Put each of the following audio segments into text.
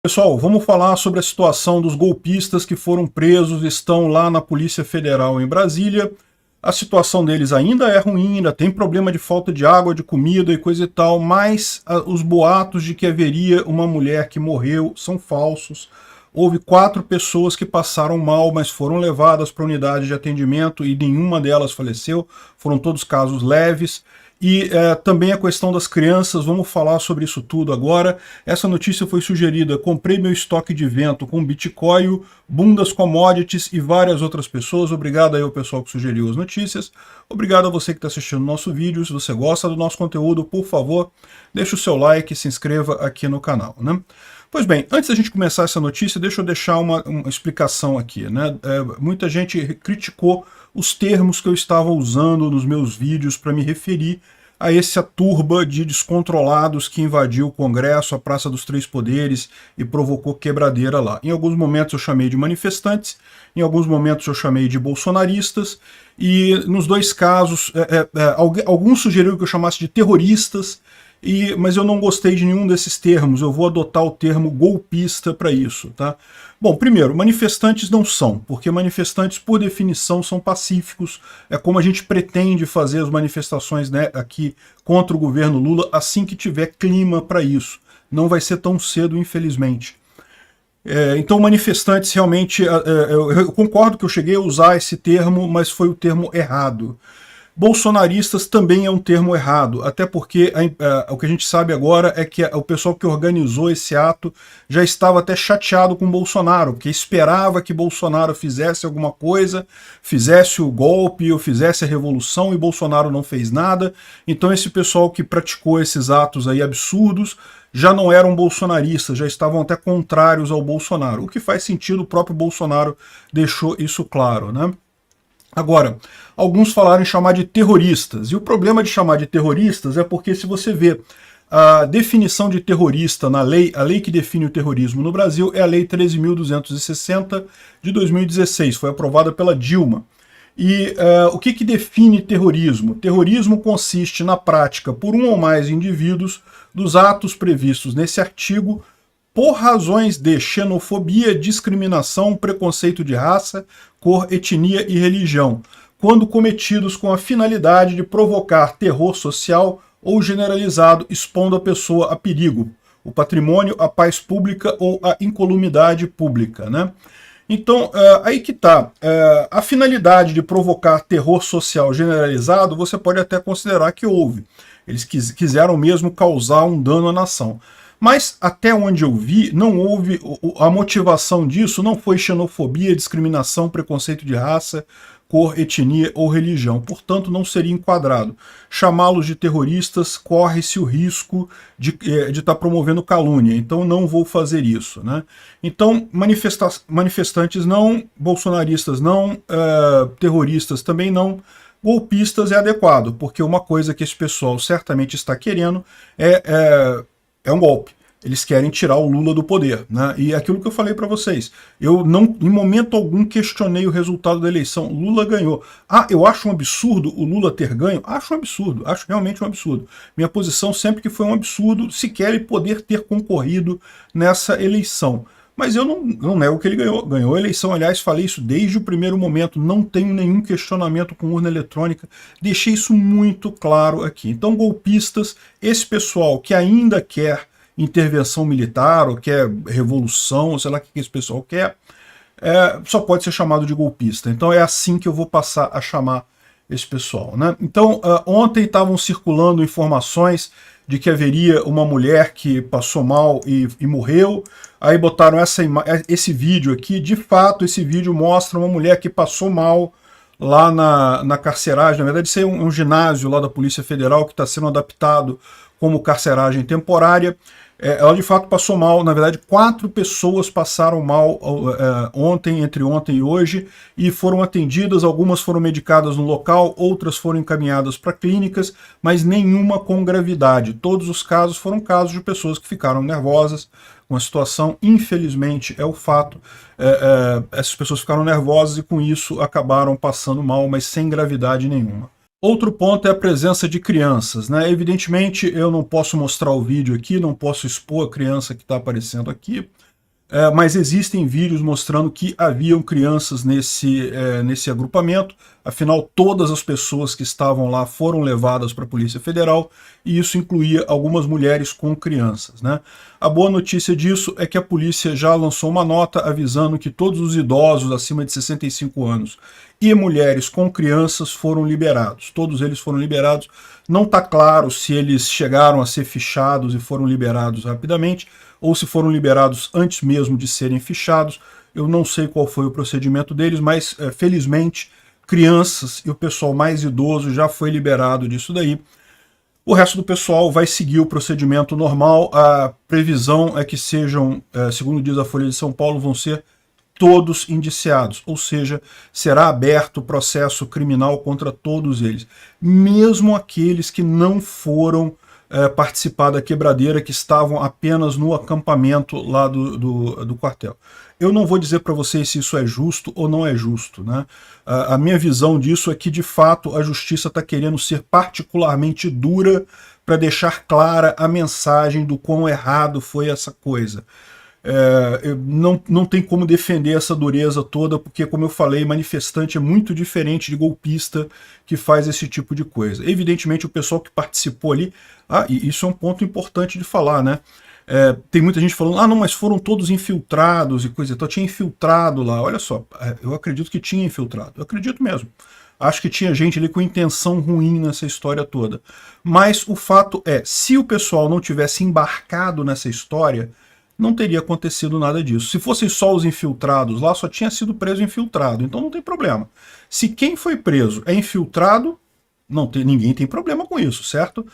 Pessoal, vamos falar sobre a situação dos golpistas que foram presos, estão lá na Polícia Federal em Brasília. A situação deles ainda é ruim, ainda tem problema de falta de água, de comida e coisa e tal, mas os boatos de que haveria uma mulher que morreu são falsos. Houve 4 pessoas que passaram mal, mas foram levadas para a unidade de atendimento e nenhuma delas faleceu, foram todos casos leves. E também a questão das crianças, vamos falar sobre isso tudo agora. Essa notícia foi sugerida, comprei meu estoque de vento com Bitcoin, Bundas Commodities e várias outras pessoas. Obrigado aí ao pessoal que sugeriu as notícias. Obrigado a você que está assistindo o nosso vídeo. Se você gosta do nosso conteúdo, por favor, deixe o seu like e se inscreva aqui no canal, né? Pois bem, antes da gente começar essa notícia, deixa eu deixar uma explicação aqui, né? Muita gente criticou os termos que eu estava usando nos meus vídeos para me referir a essa turba de descontrolados que invadiu o Congresso, a Praça dos Três Poderes e provocou quebradeira lá. Em alguns momentos eu chamei de manifestantes, em alguns momentos eu chamei de bolsonaristas, e nos dois casos, alguns sugeriram que eu chamasse de terroristas, mas eu não gostei de nenhum desses termos, eu vou adotar o termo golpista para isso, tá? Bom, primeiro, manifestantes não são, porque manifestantes, por definição, são pacíficos, é como a gente pretende fazer as manifestações, né, aqui contra o governo Lula assim que tiver clima para isso. Não vai ser tão cedo, infelizmente. Então, manifestantes, realmente, eu concordo que eu cheguei a usar esse termo, mas foi o termo errado. Bolsonaristas também é um termo errado, até porque o que a gente sabe agora é que o pessoal que organizou esse ato já estava até chateado com Bolsonaro, porque esperava que Bolsonaro fizesse alguma coisa, fizesse o golpe ou fizesse a revolução, e Bolsonaro não fez nada. Então esse pessoal que praticou esses atos aí absurdos já não eram bolsonaristas, já estavam até contrários ao Bolsonaro, o que faz sentido, o próprio Bolsonaro deixou isso claro, né? Agora, alguns falaram em chamar de terroristas, e o problema de chamar de terroristas é porque, se você vê a definição de terrorista na lei, a lei que define o terrorismo no Brasil é a Lei 13.260 de 2016, foi aprovada pela Dilma. E o que define terrorismo? Terrorismo consiste na prática por um ou mais indivíduos dos atos previstos nesse artigo por razões de xenofobia, discriminação, preconceito de raça, cor, etnia e religião, quando cometidos com a finalidade de provocar terror social ou generalizado, expondo a pessoa a perigo, o patrimônio, a paz pública ou a incolumidade pública, né? Então, aí que está. A finalidade de provocar terror social generalizado, você pode até considerar que houve. Eles quiseram mesmo causar um dano à nação. Mas, até onde eu vi, não houve, a motivação disso não foi xenofobia, discriminação, preconceito de raça, cor, etnia ou religião. Portanto, não seria enquadrado. Chamá-los de terroristas, corre-se o risco de estar promovendo calúnia. Então, não vou fazer isso, né? Então, manifestantes não, bolsonaristas não, terroristas também não. Golpistas é adequado, porque uma coisa que esse pessoal certamente está querendo é um golpe. Eles querem tirar o Lula do poder, né? E aquilo que eu falei para vocês, eu não, em momento algum, questionei o resultado da eleição. Lula ganhou. Ah, eu acho um absurdo o Lula ter ganho? Acho um absurdo, acho realmente um absurdo. Minha posição sempre que foi um absurdo sequer ele poder ter concorrido nessa eleição. Mas eu não nego que ele ganhou. Ganhou a eleição, aliás, falei isso desde o primeiro momento, não tenho nenhum questionamento com urna eletrônica, deixei isso muito claro aqui. Então, golpistas, esse pessoal que ainda quer intervenção militar, ou quer revolução, sei lá o que esse pessoal quer, só pode ser chamado de golpista. Então é assim que eu vou passar a chamar esse pessoal, né? Então, ontem estavam circulando informações de que haveria uma mulher que passou mal e morreu. Aí botaram esse vídeo aqui. De fato, esse vídeo mostra uma mulher que passou mal lá na carceragem. Na verdade, isso é um ginásio lá da Polícia Federal que está sendo adaptado como carceragem temporária. Ela de fato passou mal. Na verdade, 4 pessoas passaram mal entre ontem e hoje, e foram atendidas. Algumas foram medicadas no local, outras foram encaminhadas para clínicas, mas nenhuma com gravidade. Todos os casos foram casos de pessoas que ficaram nervosas com a situação. Infelizmente é o fato, essas pessoas ficaram nervosas e com isso acabaram passando mal, mas sem gravidade nenhuma. Outro ponto é a presença de crianças, né? Evidentemente eu não posso mostrar o vídeo aqui, não posso expor a criança que está aparecendo aqui, mas existem vídeos mostrando que haviam crianças nesse agrupamento. Afinal, todas as pessoas que estavam lá foram levadas para a Polícia Federal, e isso incluía algumas mulheres com crianças, né? A boa notícia disso é que a polícia já lançou uma nota avisando que todos os idosos acima de 65 anos e mulheres com crianças foram liberados. Todos eles foram liberados. Não está claro se eles chegaram a ser fichados e foram liberados rapidamente, ou se foram liberados antes mesmo de serem fichados. Eu não sei qual foi o procedimento deles, mas felizmente crianças e o pessoal mais idoso já foi liberado disso daí. O resto do pessoal vai seguir o procedimento normal. A previsão é que sejam, segundo diz a Folha de São Paulo, vão ser todos indiciados, ou seja, será aberto processo criminal contra todos eles, mesmo aqueles que não foram participar da quebradeira, que estavam apenas no acampamento lá do quartel. Eu não vou dizer para vocês se isso é justo ou não é justo, né? A minha visão disso é que, de fato, a justiça está querendo ser particularmente dura para deixar clara a mensagem do quão errado foi essa coisa. Não tem como defender essa dureza toda, porque, como eu falei, manifestante é muito diferente de golpista que faz esse tipo de coisa. Evidentemente, o pessoal que participou ali, e isso é um ponto importante de falar, né? Tem muita gente falando, não, mas foram todos infiltrados e coisa e tal. Tinha infiltrado lá, olha só, eu acredito que tinha infiltrado, eu acredito mesmo. Acho que tinha gente ali com intenção ruim nessa história toda. Mas o fato é, se o pessoal não tivesse embarcado nessa história, não teria acontecido nada disso. Se fossem só os infiltrados lá, só tinha sido preso infiltrado, então não tem problema. Se quem foi preso é infiltrado, ninguém tem problema com isso, certo?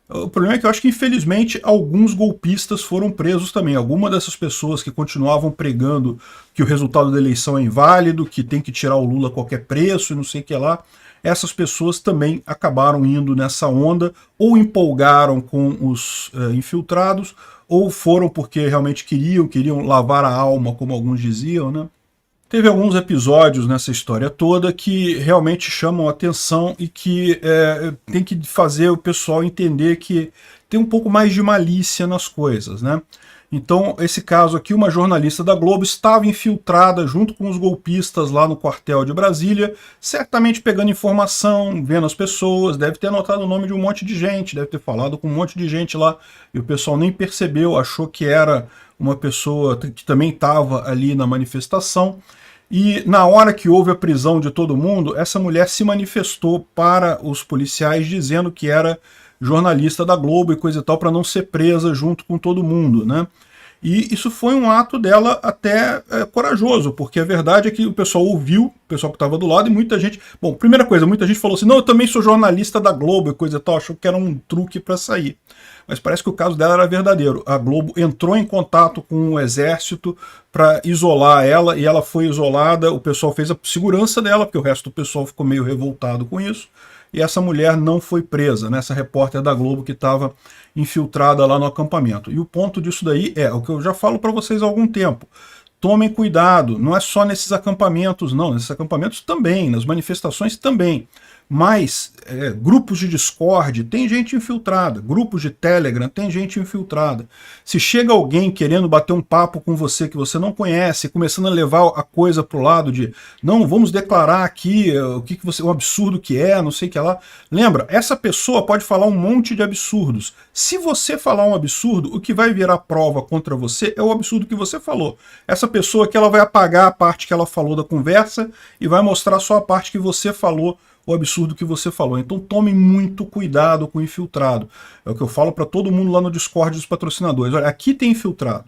O problema é que eu acho que, infelizmente, alguns golpistas foram presos também. Algumas dessas pessoas que continuavam pregando que o resultado da eleição é inválido, que tem que tirar o Lula a qualquer preço e não sei o que lá, essas pessoas também acabaram indo nessa onda, ou empolgaram com os infiltrados, ou foram porque realmente queriam lavar a alma, como alguns diziam, né? Teve alguns episódios nessa história toda que realmente chamam a atenção e que tem que fazer o pessoal entender que tem um pouco mais de malícia nas coisas, né? Então, esse caso aqui, uma jornalista da Globo estava infiltrada junto com os golpistas lá no quartel de Brasília, certamente pegando informação, vendo as pessoas, deve ter anotado o nome de um monte de gente, deve ter falado com um monte de gente lá, e o pessoal nem percebeu, achou que era uma pessoa que também estava ali na manifestação. E na hora que houve a prisão de todo mundo, essa mulher se manifestou para os policiais dizendo que era jornalista da Globo e coisa e tal, para não ser presa junto com todo mundo, né? E isso foi um ato dela até corajoso, porque a verdade é que o pessoal ouviu, o pessoal que estava do lado, e muita gente... Bom, primeira coisa, muita gente falou assim, não, eu também sou jornalista da Globo e coisa e tal, achou que era um truque para sair. Mas parece que o caso dela era verdadeiro. A Globo entrou em contato com o exército para isolar ela, e ela foi isolada, o pessoal fez a segurança dela, porque o resto do pessoal ficou meio revoltado com isso, e essa mulher não foi presa, né? Essa repórter da Globo que estava infiltrada lá no acampamento. E o ponto disso daí é o que eu já falo para vocês há algum tempo. Tomem cuidado, não é só nesses acampamentos, não. Nesses acampamentos também, nas manifestações também. Mas grupos de Discord tem gente infiltrada, grupos de Telegram tem gente infiltrada. Se chega alguém querendo bater um papo com você que você não conhece, começando a levar a coisa para o lado de não, vamos declarar aqui o absurdo que é, não sei o que lá. Lembra, essa pessoa pode falar um monte de absurdos. Se você falar um absurdo, o que vai virar prova contra você é o absurdo que você falou. Essa pessoa que ela vai apagar a parte que ela falou da conversa e vai mostrar só a parte que você falou, o absurdo que você falou. Então tome muito cuidado com o infiltrado. É o que eu falo para todo mundo lá no Discord dos patrocinadores. Olha, aqui tem infiltrado.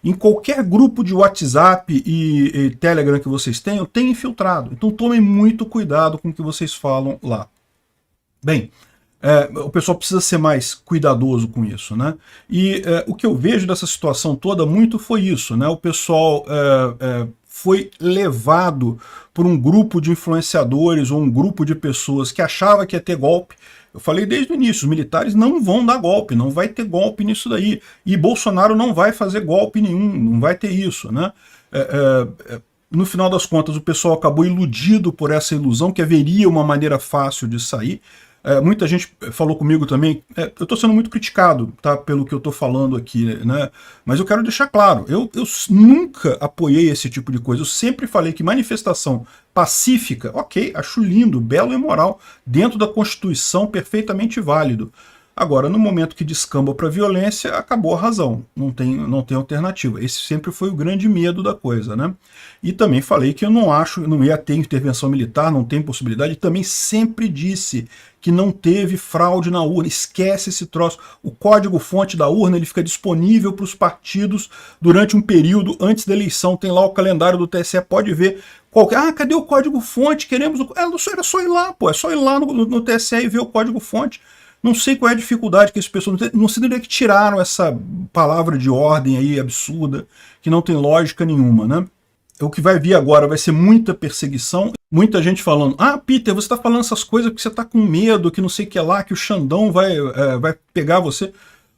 Em qualquer grupo de WhatsApp e Telegram que vocês tenham, tem infiltrado. Então tomem muito cuidado com o que vocês falam lá. Bem, o pessoal precisa ser mais cuidadoso com isso, né? E o que eu vejo dessa situação toda muito foi isso, né? O pessoal foi levado por um grupo de influenciadores ou um grupo de pessoas que achava que ia ter golpe. Eu falei desde o início, os militares não vão dar golpe, não vai ter golpe nisso daí. E Bolsonaro não vai fazer golpe nenhum, não vai ter isso, né? No final das contas, o pessoal acabou iludido por essa ilusão que haveria uma maneira fácil de sair. Muita gente falou comigo também, eu estou sendo muito criticado, tá, pelo que eu estou falando aqui, né? Mas eu quero deixar claro, eu nunca apoiei esse tipo de coisa, eu sempre falei que manifestação pacífica, ok, acho lindo, belo e moral, dentro da Constituição, perfeitamente válido. Agora, no momento que descamba para violência, acabou a razão, não tem alternativa. Esse sempre foi o grande medo da coisa, né? E também falei que eu não ia ter intervenção militar, não tem possibilidade, e também sempre disse que não teve fraude na urna, esquece esse troço. O código-fonte da urna ele fica disponível para os partidos durante um período antes da eleição, tem lá o calendário do TSE, pode ver. Cadê o código-fonte? Queremos o... Era só ir lá, pô, é só ir lá no TSE e ver o código-fonte. Não sei qual é a dificuldade que as pessoas... Não sei de onde é que tiraram essa palavra de ordem aí absurda, que não tem lógica nenhuma, né? O que vai vir agora vai ser muita perseguição, muita gente falando, Peter, você está falando essas coisas porque você está com medo, que não sei o que lá, que o Xandão vai pegar você.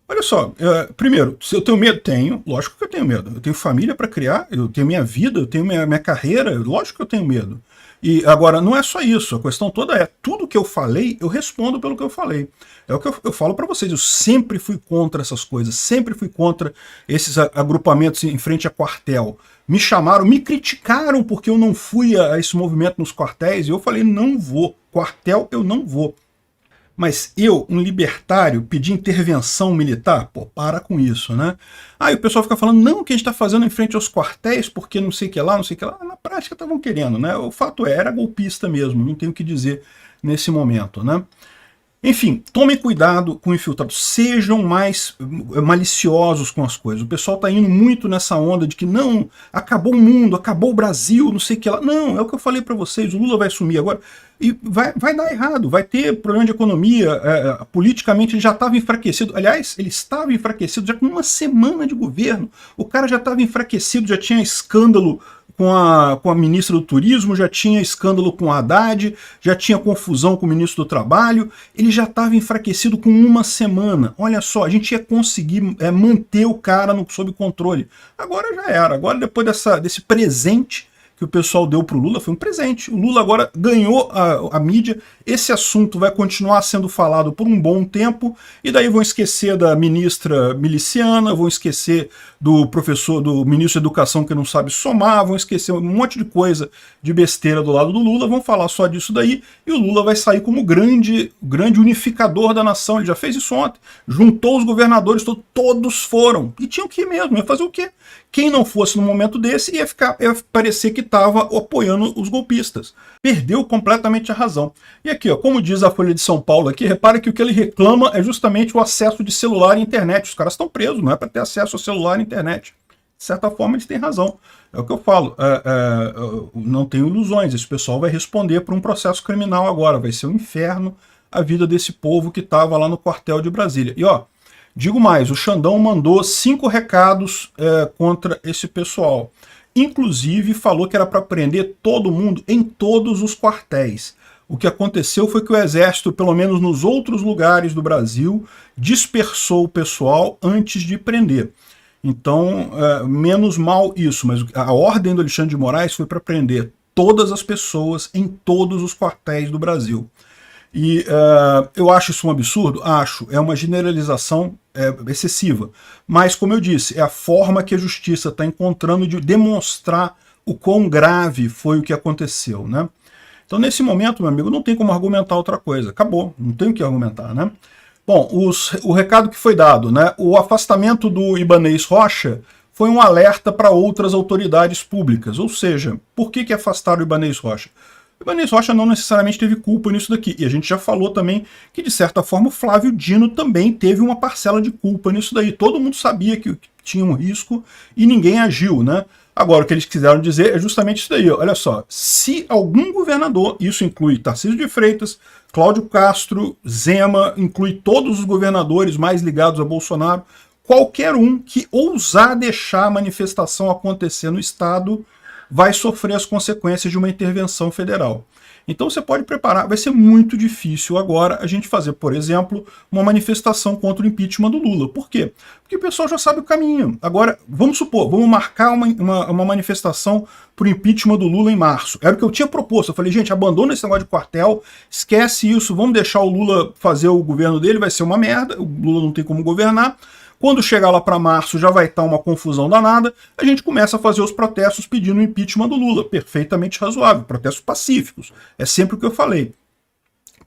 Olha só, primeiro, se eu tenho medo, tenho, lógico que eu tenho medo. Eu tenho família para criar, eu tenho minha vida, eu tenho minha carreira, lógico que eu tenho medo. E agora, não é só isso, a questão toda é, tudo que eu falei, eu respondo pelo que eu falei. É o que eu falo para vocês, eu sempre fui contra essas coisas, sempre fui contra esses agrupamentos em frente a quartel. Me chamaram, me criticaram porque eu não fui a esse movimento nos quartéis, e eu falei, não vou, quartel eu não vou. Mas eu, um libertário, pedir intervenção militar? Pô, para com isso, né? Aí o pessoal fica falando, não, que a gente está fazendo em frente aos quartéis, porque não sei o que lá, não sei o que lá. Na prática estavam querendo, né? O fato era golpista mesmo, não tenho o que dizer nesse momento, né? Enfim, tomem cuidado com infiltrados, sejam mais maliciosos com as coisas. O pessoal está indo muito nessa onda de que não, acabou o mundo, acabou o Brasil, não sei o que lá. Não, é o que eu falei para vocês, o Lula vai sumir agora e vai dar errado, vai ter problema de economia, politicamente ele já estava enfraquecido. Aliás, ele estava enfraquecido já com uma semana de governo, o cara já estava enfraquecido, já tinha escândalo com a ministra do Turismo, já tinha escândalo com a Haddad, já tinha confusão com o ministro do Trabalho, ele já estava enfraquecido com uma semana. Olha só, a gente ia conseguir manter o cara sob controle. Agora já era, agora depois desse presente que o pessoal deu para o Lula, foi um presente. O Lula agora ganhou a mídia, esse assunto vai continuar sendo falado por um bom tempo, e daí vão esquecer da ministra miliciana, vão esquecer do ministro da Educação que não sabe somar, vão esquecer um monte de coisa de besteira do lado do Lula, vão falar só disso daí, e o Lula vai sair como grande unificador da nação. Ele já fez isso ontem, juntou os governadores, todos foram, e tinham que ir mesmo, ia fazer o quê? Quem não fosse no momento desse ia parecer que estava apoiando os golpistas. Perdeu completamente a razão. E aqui, ó, como diz a Folha de São Paulo aqui, repare que o que ele reclama é justamente o acesso de celular e internet. Os caras estão presos, não é para ter acesso ao celular e internet. De certa forma, eles têm razão. É o que eu falo. Não tenho ilusões. Esse pessoal vai responder por um processo criminal agora. Vai ser um inferno a vida desse povo que estava lá no quartel de Brasília. E ó, digo mais, o Xandão mandou 5 recados contra esse pessoal. Inclusive falou que era para prender todo mundo em todos os quartéis. O que aconteceu foi que o Exército, pelo menos nos outros lugares do Brasil, dispersou o pessoal antes de prender. Então, menos mal isso, mas a ordem do Alexandre de Moraes foi para prender todas as pessoas em todos os quartéis do Brasil. E eu acho isso um absurdo? Acho. É uma generalização excessiva. Mas, como eu disse, é a forma que a justiça está encontrando de demonstrar o quão grave foi o que aconteceu, né? Então, nesse momento, meu amigo, não tem como argumentar outra coisa. Acabou, não tem o que argumentar, né? Bom, o recado que foi dado, né? O afastamento do Ibanez Rocha foi um alerta para outras autoridades públicas. Ou seja, por que afastaram o Ibanez Rocha? O Ibanez Rocha não necessariamente teve culpa nisso daqui. E a gente já falou também que, de certa forma, o Flávio Dino também teve uma parcela de culpa nisso daí. Todo mundo sabia que tinha um risco e ninguém agiu, né? Agora, o que eles quiseram dizer é justamente isso daí. Olha só, se algum governador, isso inclui Tarcísio de Freitas, Cláudio Castro, Zema, inclui todos os governadores mais ligados a Bolsonaro, qualquer um que ousar deixar a manifestação acontecer no Estado vai sofrer as consequências de uma intervenção federal. Então você pode preparar, vai ser muito difícil agora a gente fazer, por exemplo, uma manifestação contra o impeachment do Lula. Por quê? Porque o pessoal já sabe o caminho. Agora, vamos supor, vamos marcar uma manifestação para o impeachment do Lula em março. Era o que eu tinha proposto. Eu falei, gente, abandona esse negócio de quartel, esquece isso, vamos deixar o Lula fazer o governo dele, vai ser uma merda, o Lula não tem como governar. Quando chegar lá para março já vai estar uma confusão danada, a gente começa a fazer os protestos pedindo o impeachment do Lula, perfeitamente razoável, protestos pacíficos, é sempre o que eu falei.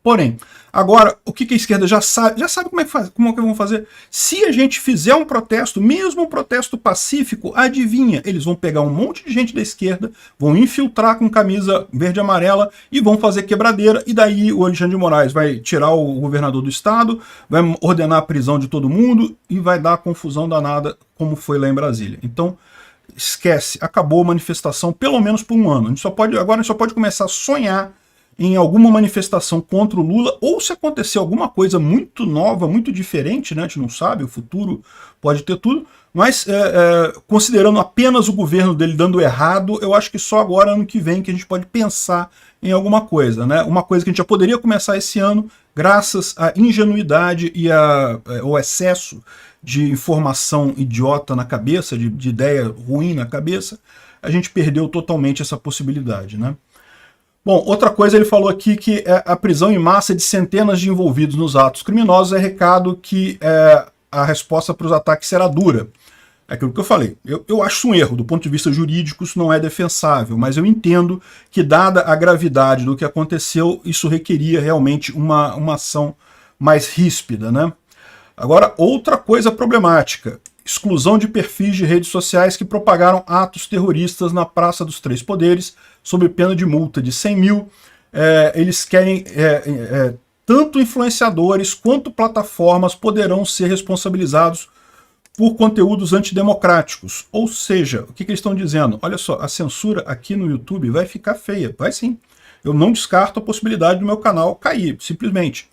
Porém, agora, o que a esquerda já sabe como é que vão fazer? Se a gente fizer um protesto, mesmo um protesto pacífico, adivinha, eles vão pegar um monte de gente da esquerda, vão infiltrar com camisa verde e amarela e vão fazer quebradeira, e daí o Alexandre de Moraes vai tirar o governador do estado, vai ordenar a prisão de todo mundo e vai dar confusão danada, como foi lá em Brasília. Então, esquece, acabou a manifestação pelo menos por um ano. Agora a gente só pode começar a sonhar em alguma manifestação contra o Lula, ou se acontecer alguma coisa muito nova, muito diferente, né? A gente não sabe, o futuro pode ter tudo, mas considerando apenas o governo dele dando errado, eu acho que só agora, ano que vem, que a gente pode pensar em alguma coisa, né? Uma coisa que a gente já poderia começar esse ano, graças à ingenuidade e ao excesso de informação idiota na cabeça, de ideia ruim na cabeça, a gente perdeu totalmente essa possibilidade, né? Bom, outra coisa, ele falou aqui que a prisão em massa de centenas de envolvidos nos atos criminosos é recado que a resposta para os ataques será dura. É aquilo que eu falei. Eu acho isso um erro. Do ponto de vista jurídico, isso não é defensável, mas eu entendo que, dada a gravidade do que aconteceu, isso requeria realmente uma ação mais ríspida, né? Agora, outra coisa problemática. Exclusão de perfis de redes sociais que propagaram atos terroristas na Praça dos Três Poderes, sob pena de multa de 100 mil. Eles querem, tanto influenciadores quanto plataformas poderão ser responsabilizados por conteúdos antidemocráticos. Ou seja, o que eles estão dizendo? Olha só, a censura aqui no YouTube vai ficar feia, vai sim. Eu não descarto a possibilidade do meu canal cair, simplesmente.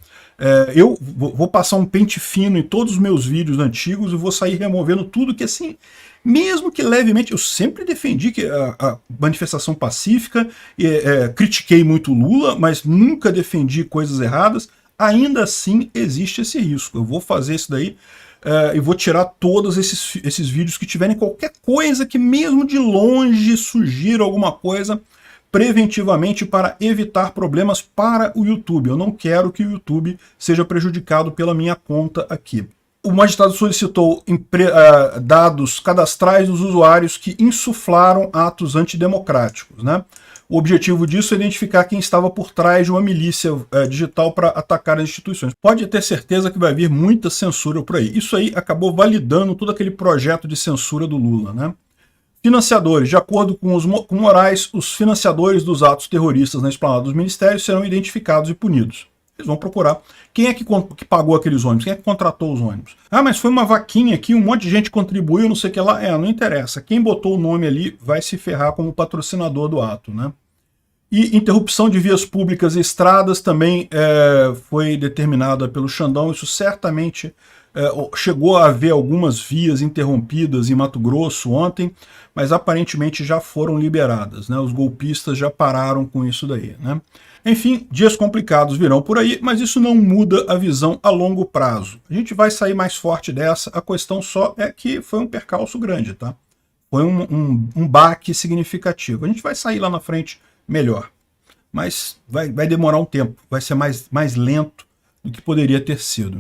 Eu vou passar um pente fino em todos os meus vídeos antigos e vou sair removendo tudo que, assim, mesmo que levemente, eu sempre defendi que a manifestação pacífica, critiquei muito Lula, mas nunca defendi coisas erradas, ainda assim existe esse risco. Eu vou fazer isso daí e vou tirar todos esses vídeos que tiverem qualquer coisa que mesmo de longe sugira alguma coisa, preventivamente, para evitar problemas para o YouTube. Eu não quero que o YouTube seja prejudicado pela minha conta aqui. O magistrado solicitou dados cadastrais dos usuários que insuflaram atos antidemocráticos, né? O objetivo disso é identificar quem estava por trás de uma milícia digital para atacar as instituições. Pode ter certeza que vai vir muita censura por aí. Isso aí acabou validando todo aquele projeto de censura do Lula, né? Financiadores. De acordo com Moraes, os financiadores dos atos terroristas na esplanada dos ministérios serão identificados e punidos. Eles vão procurar quem é que pagou aqueles ônibus, quem é que contratou os ônibus. Ah, mas foi uma vaquinha aqui, um monte de gente contribuiu, não sei o que lá. Não interessa. Quem botou o nome ali vai se ferrar como patrocinador do ato, né? E interrupção de vias públicas e estradas também foi determinada pelo Xandão. Isso certamente chegou a haver algumas vias interrompidas em Mato Grosso ontem, mas aparentemente já foram liberadas, né? Os golpistas já pararam com isso daí, né? Enfim, dias complicados virão por aí, mas isso não muda a visão a longo prazo. A gente vai sair mais forte dessa, a questão só é que foi um percalço grande, tá? Foi um baque significativo. A gente vai sair lá na frente melhor, mas vai demorar um tempo, vai ser mais lento do que poderia ter sido.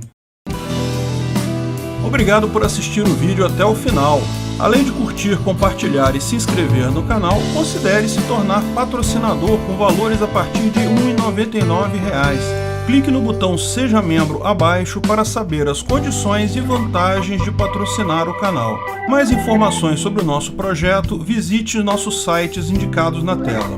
Obrigado por assistir o vídeo até o final. Além de curtir, compartilhar e se inscrever no canal, considere se tornar patrocinador com valores a partir de R$ 1,99. Clique no botão Seja Membro abaixo para saber as condições e vantagens de patrocinar o canal. Mais informações sobre o nosso projeto, visite nossos sites indicados na tela.